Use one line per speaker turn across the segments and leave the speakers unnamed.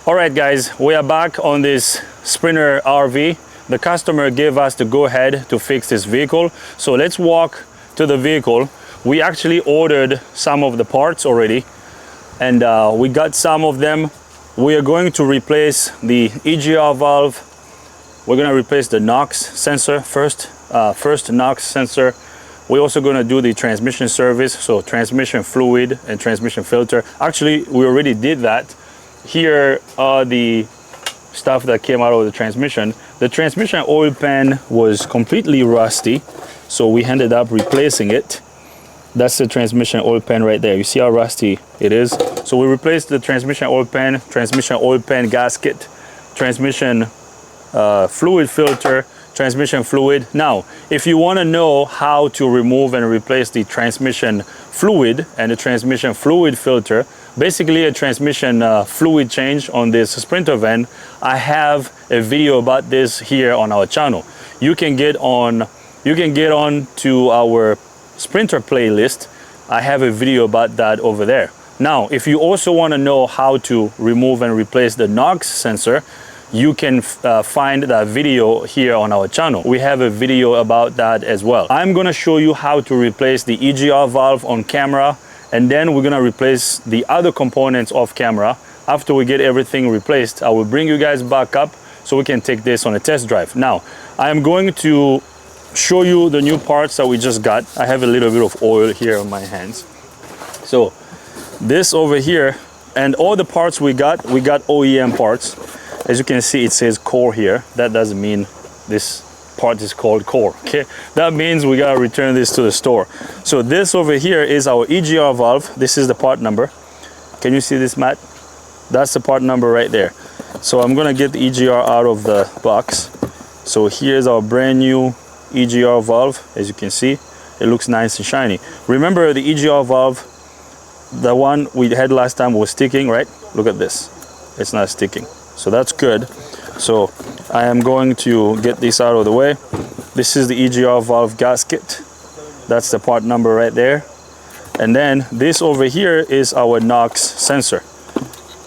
All right guys, we are back on this Sprinter RV. The customer gave us the go-ahead to fix this vehicle. So let's walk to the vehicle. We actually ordered some of the parts already, and we got some of them. We are going to replace the EGR valve. We're going to replace the NOx sensor first NOx sensor. We're also going to do the transmission service, so transmission fluid and transmission filter. Actually, we already did that. Here are the stuff that came out of the transmission. The transmission oil pan was completely rusty, so we ended up replacing it. That's the transmission oil pan right there. You see how rusty it is? So we replaced the transmission oil pan gasket, transmission fluid filter, transmission fluid. Now, if you want to know how to remove and replace the transmission fluid and the transmission fluid filter, basically a transmission fluid change on this Sprinter van, I have a video about this here on our channel. You can get on to our Sprinter playlist. I have a video about that over there. Now, if you also want to know how to remove and replace the NOx sensor, you can find that video here on our channel. We have a video about that as well. I'm going to show you how to replace the EGR valve on camera, and then we're going to replace the other components off camera. After we get everything replaced, I will bring you guys back up so we can take this on a test drive. Now, I am going to show you the new parts that we just got. I have a little bit of oil here on my hands. So this over here, and all the parts we got OEM parts. As you can see, it says core here. That doesn't mean this part is called core, okay? That means we gotta return this to the store. So this over here is our EGR valve. This is the part number. Can you see this, Matt? That's the part number right there. So I'm gonna get the EGR out of the box. So here's our brand new EGR valve. As you can see, it looks nice and shiny. Remember the EGR valve, the one we had last time was sticking, right? Look at this, it's not sticking. So that's good. So I am going to get this out of the way. This is the EGR valve gasket. That's the part number right there. And then this over here is our NOx sensor.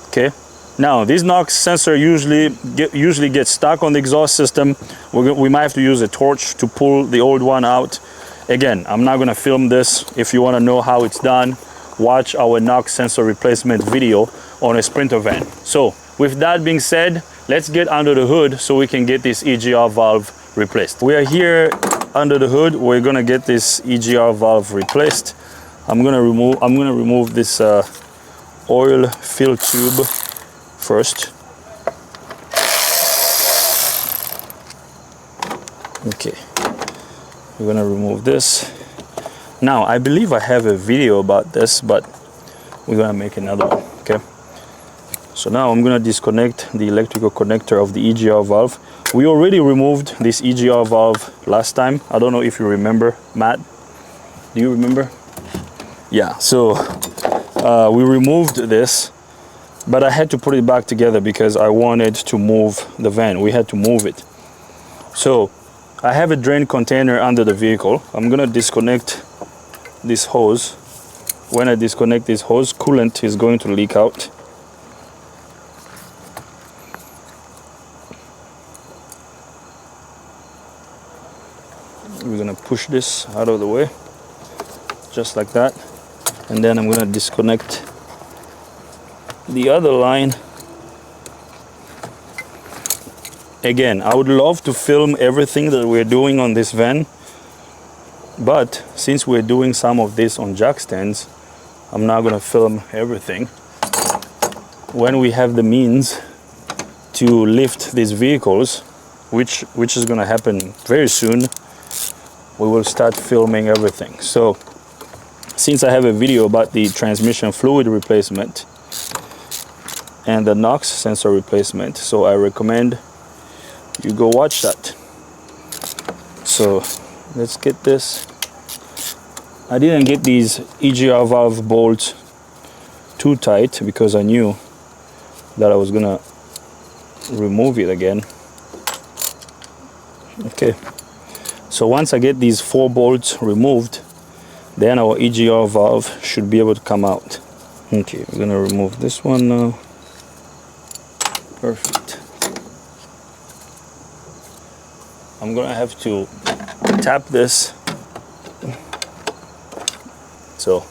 Okay. Now this NOx sensor usually gets stuck on the exhaust system. We might have to use a torch to pull the old one out. Again, I'm not gonna film this. If you wanna know how it's done, watch our NOx sensor replacement video on a Sprinter van. So with that being said, let's get under the hood so we can get this EGR valve replaced. We are here under the hood. We're gonna get this EGR valve replaced. I'm gonna remove this oil fill tube first. Okay, we're gonna remove this. Now, I believe I have a video about this, but we're gonna make another one, okay? So now I'm gonna disconnect the electrical connector of the EGR valve. We already removed this EGR valve last time. I don't know if you remember, Matt. Do you remember? Yeah, so we removed this, but I had to put it back together because I wanted to move the van. We had to move it. So I have a drain container under the vehicle. I'm gonna disconnect this hose. When I disconnect this hose, coolant is going to leak out. We're gonna push this out of the way, just like that. And then I'm gonna disconnect the other line. Again, I would love to film everything that we're doing on this van, but since we're doing some of this on jack stands, I'm not gonna film everything. When we have the means to lift these vehicles, which is gonna happen very soon, we will start filming everything. So since I have a video about the transmission fluid replacement and the NOx sensor replacement, so I recommend you go watch that. So let's get this. I didn't get these EGR valve bolts too tight because I knew that I was gonna remove it again. Okay, so once I get these 4 bolts removed, then our EGR valve should be able to come out. Okay, we're gonna remove this one now. Perfect. I'm gonna have to tap this. So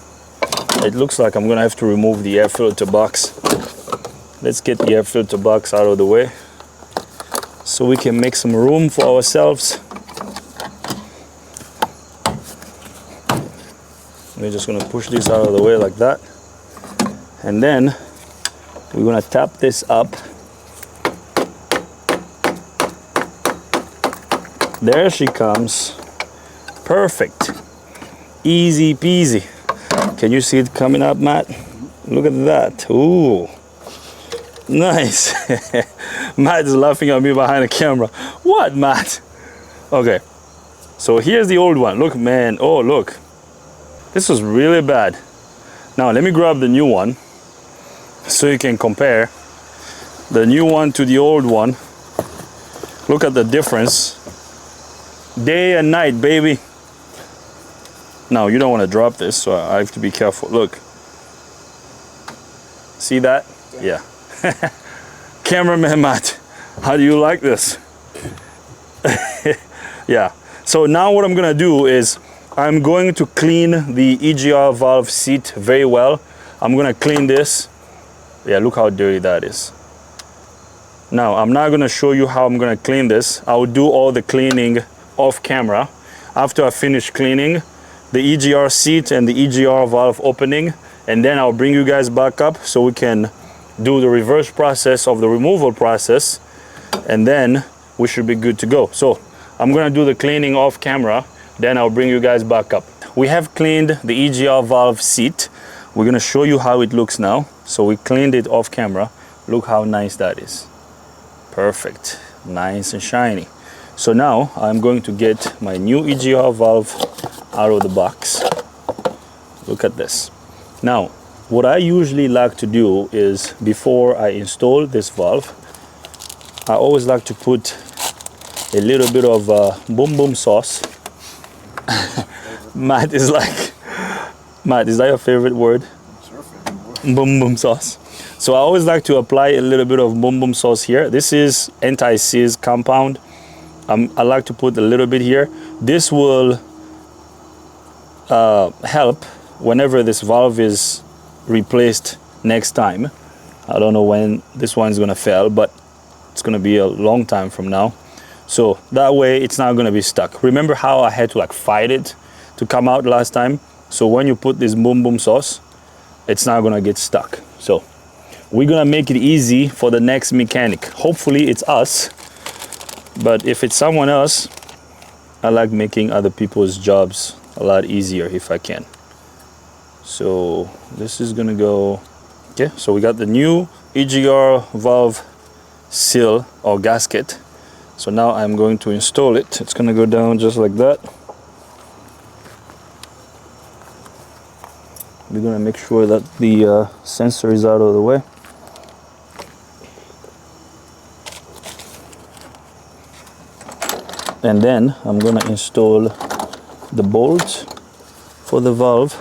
it looks like I'm gonna have to remove the air filter box. Let's get the air filter box out of the way so we can make some room for ourselves. We're just gonna push this out of the way like that. And then we're gonna tap this up. There she comes. Perfect. Easy peasy. Can you see it coming up, Matt? Look at that. Ooh. Nice. Matt is laughing at me behind the camera. What, Matt? Okay. So here's the old one. Look, man. Oh, look. This was really bad. Now let me grab the new one so you can compare the new one to the old one. Look at the difference. Day and night, baby. Now you don't want to drop this, so I have to be careful. Look. See that? Yeah. Cameraman Matt, how do you like this? Yeah. So now what I'm gonna do is I'm going to clean the EGR valve seat very well. I'm gonna clean this. Yeah, look how dirty that is. Now, I'm not gonna show you how I'm gonna clean this. I'll do all the cleaning off camera. After I finish cleaning the EGR seat and the EGR valve opening, and then I'll bring you guys back up so we can do the reverse process of the removal process, and then we should be good to go. So I'm gonna do the cleaning off camera, then I'll bring you guys back up. We have cleaned the EGR valve seat. We're gonna show you how it looks now. So we cleaned it off camera. Look how nice that is. Perfect, nice and shiny. So now I'm going to get my new EGR valve out of the box. Look at this. Now, what I usually like to do is before I install this valve, I always like to put a little bit of boom boom sauce. Matt is like, Matt, is that your favorite word? Boom boom sauce. So I always like to apply a little bit of boom boom sauce here. This is anti-seize compound. I like to put a little bit here. This will help whenever this valve is replaced next time. I don't know when this one's gonna fail, but it's gonna be a long time from now. So that way it's not gonna be stuck. Remember how I had to like fight it to come out last time? So when you put this boom boom sauce, it's not gonna get stuck. So we're gonna make it easy for the next mechanic. Hopefully it's us, but if it's someone else, I like making other people's jobs a lot easier if I can. So this is gonna go, okay, so we got the new EGR valve seal or gasket. So now I'm going to install it. It's gonna go down just like that. We're gonna make sure that the sensor is out of the way. And then I'm gonna install the bolts for the valve.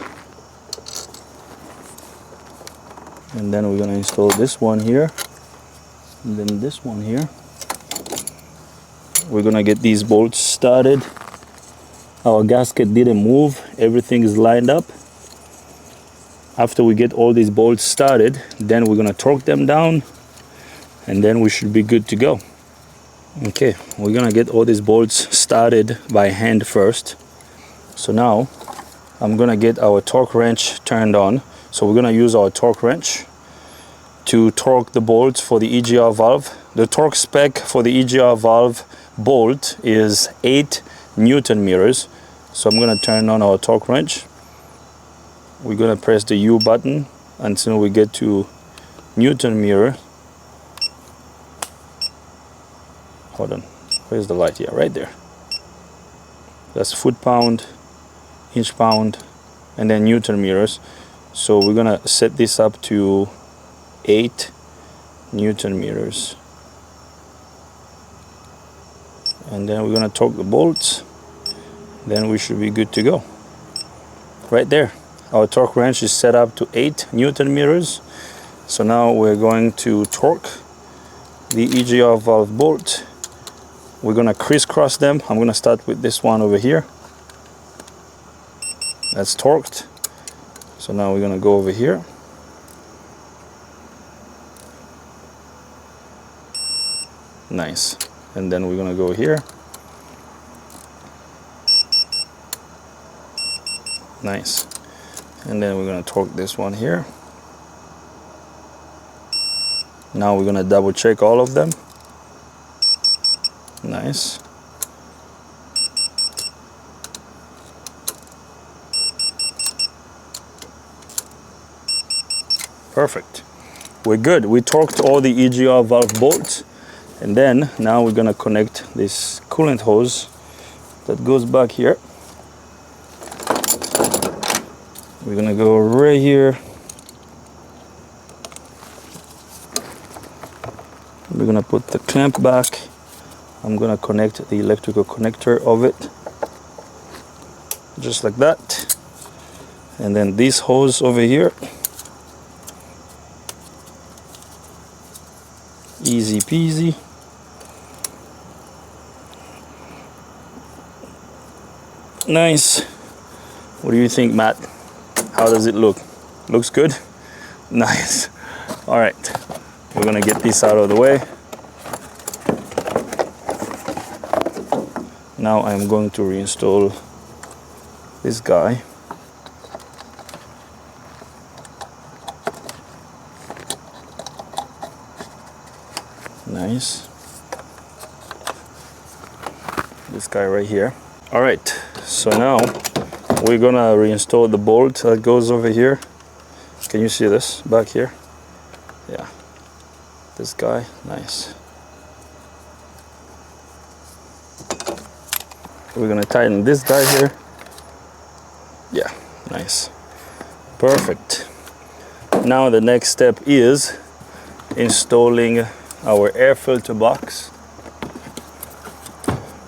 And then we're gonna install this one here, and then this one here. We're gonna get these bolts started. Our gasket didn't move, everything is lined up. After we get all these bolts started, then we're gonna torque them down, and then we should be good to go. Okay, we're gonna get all these bolts started by hand first. So now I'm gonna get our torque wrench turned on. So we're gonna use our torque wrench to torque the bolts for the EGR valve. The torque spec for the EGR valve bolt is 8 Newton meters. So I'm gonna turn on our torque wrench. We're gonna press the U button until we get to Newton meter. Hold on, where's the light? Yeah, right there. That's foot pound, inch pound, and then Newton meters. So we're gonna set this up to 8 Newton meters. And then we're gonna torque the bolts. Then we should be good to go. Right there. Our torque wrench is set up to 8 Newton meters. So now we're going to torque the EGR valve bolt. We're gonna crisscross them. I'm gonna start with this one over here. That's torqued. So now we're gonna go over here. Nice. And then we're gonna go here. Nice. And then we're gonna torque this one here. Now we're gonna double check all of them. Nice. Perfect. We're good. We torqued all the EGR valve bolts. And then now we're gonna connect this coolant hose that goes back here. We're gonna go right here. We're gonna put the clamp back. I'm gonna connect the electrical connector of it, just like that. And then this hose over here. Easy peasy. Nice. What do you think, Matt? How does it look? Looks good? Nice. All right, we're gonna get this out of the way. Now I'm going to reinstall this guy. Nice. This guy right here. All right, so now we're gonna reinstall the bolt that goes over here. Can you see this back here? Yeah, this guy. Nice. We're gonna tighten this guy here. Yeah, nice. Perfect. Now the next step is installing our air filter box.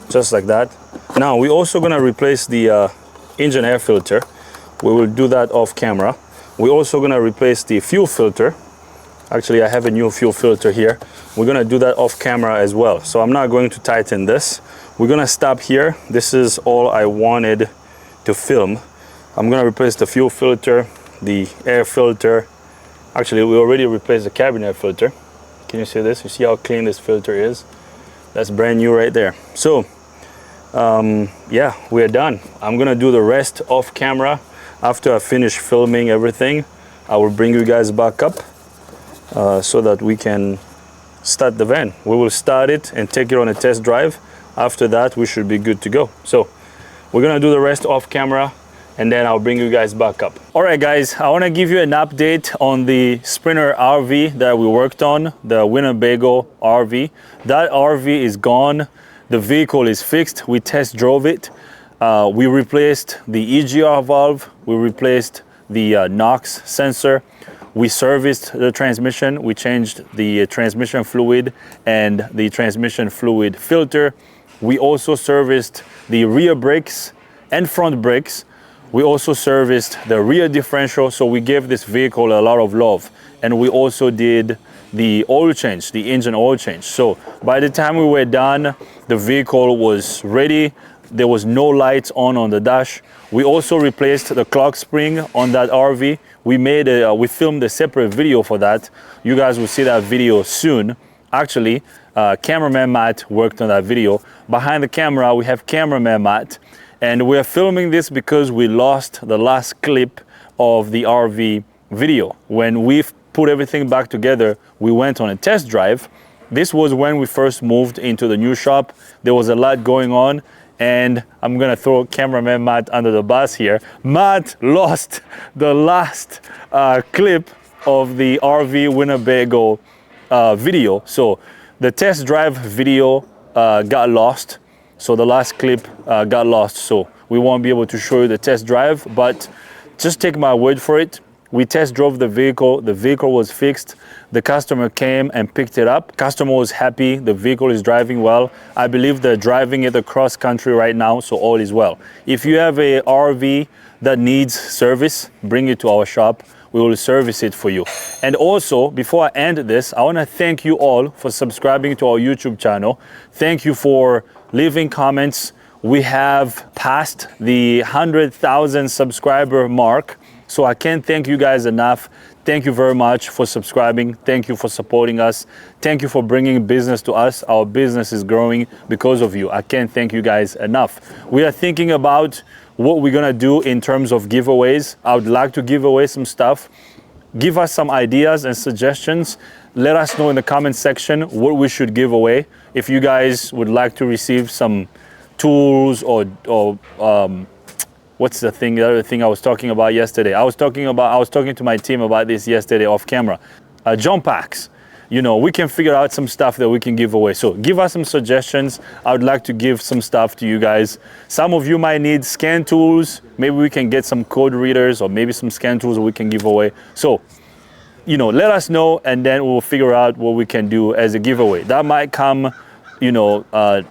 Just like that. Now we're also gonna replace the engine air filter. We will do that off camera. We're also gonna replace the fuel filter. Actually, I have a new fuel filter here. We're gonna do that off camera as well. So I'm not going to tighten this. We're gonna stop here. This is all I wanted to film. I'm gonna replace the fuel filter, the air filter. Actually, we already replaced the cabin air filter. Can you see this? You see how clean this filter is? That's brand new right there. So, yeah, we're done. I'm gonna do the rest off camera. After I finish filming everything, I will bring you guys back up so that we can start the van. We will start it and take it on a test drive. After that, we should be good to go. So we're gonna do the rest off camera and then I'll bring you guys back up. All right, guys, I wanna give you an update on the Sprinter RV that we worked on, the Winnebago RV. That RV is gone. The vehicle is fixed. We test drove it. We replaced the EGR valve. We replaced the NOx sensor. We serviced the transmission. We changed the transmission fluid and the transmission fluid filter. We also serviced the rear brakes and front brakes. We also serviced the rear differential. So we gave this vehicle a lot of love. And we also did the oil change, the engine oil change. So by the time we were done, the vehicle was ready. There was no lights on the dash. We also replaced the clock spring on that RV. We filmed a separate video for that. You guys will see that video soon. Actually, cameraman Matt worked on that video. Behind the camera, we have cameraman Matt. And we're filming this because we lost the last clip of the RV video. When we've put everything back together, we went on a test drive. This was when we first moved into the new shop. There was a lot going on. And I'm gonna throw cameraman Matt under the bus here. Matt lost the last clip of the RV Winnebago video. So the test drive video got lost. So the last clip got lost. So we won't be able to show you the test drive, but just take my word for it. We test drove the vehicle. The vehicle was fixed. The customer came and picked it up. Customer was happy. The vehicle is driving well. I believe they're driving it across country right now, so all is well. If you have a RV that needs service, bring it to our shop. we will service it for you. And also, before I end this, I want to thank you all for subscribing to our YouTube channel. Thank you for leaving comments. We have passed the 100,000 subscriber mark, so I can't thank you guys enough. Thank you very much for subscribing. Thank you for supporting us. Thank you for bringing business to us. Our business is growing because of you. I can't thank you guys enough. We are thinking about what we're gonna do in terms of giveaways. I would like to give away some stuff. Give us some ideas and suggestions. Let us know in the comment section what we should give away. If you guys would like to receive some tools or what's the other thing I was talking about yesterday? I was talking to my team about this yesterday off camera. Jump packs. You know, we can figure out some stuff that we can give away. So give us some suggestions. I would like to give some stuff to you guys. Some of you might need scan tools. Maybe we can get some code readers or maybe some scan tools we can give away. So, you know, let us know and then we'll figure out what we can do as a giveaway. That might come, you know,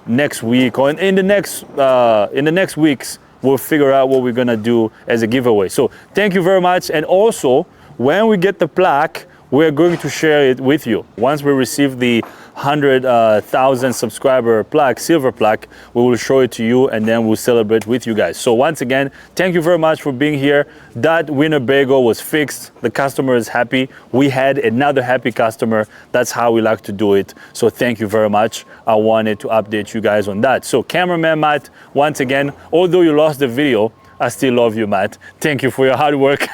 next week or in the next weeks. We'll figure out what we're gonna do as a giveaway. So thank you very much. And also, when we get the plaque, we're going to share it with you. Once we receive the 100,000 subscriber plaque, silver plaque, we will show it to you and then we'll celebrate with you guys. So once again, thank you very much for being here. That Winnebago was fixed. The customer is happy. We had another happy customer. That's how we like to do it. So thank you very much. I wanted to update you guys on that. So cameraman Matt, once again, although you lost the video, I still love you, Matt. Thank you for your hard work.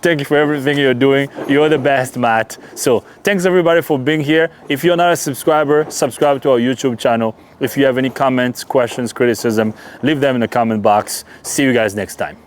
Thank you for everything you're doing. You're the best, Matt. So thanks everybody for being here. If you're not a subscriber, subscribe to our YouTube channel. If you have any comments, questions, criticism, leave them in the comment box. See you guys next time.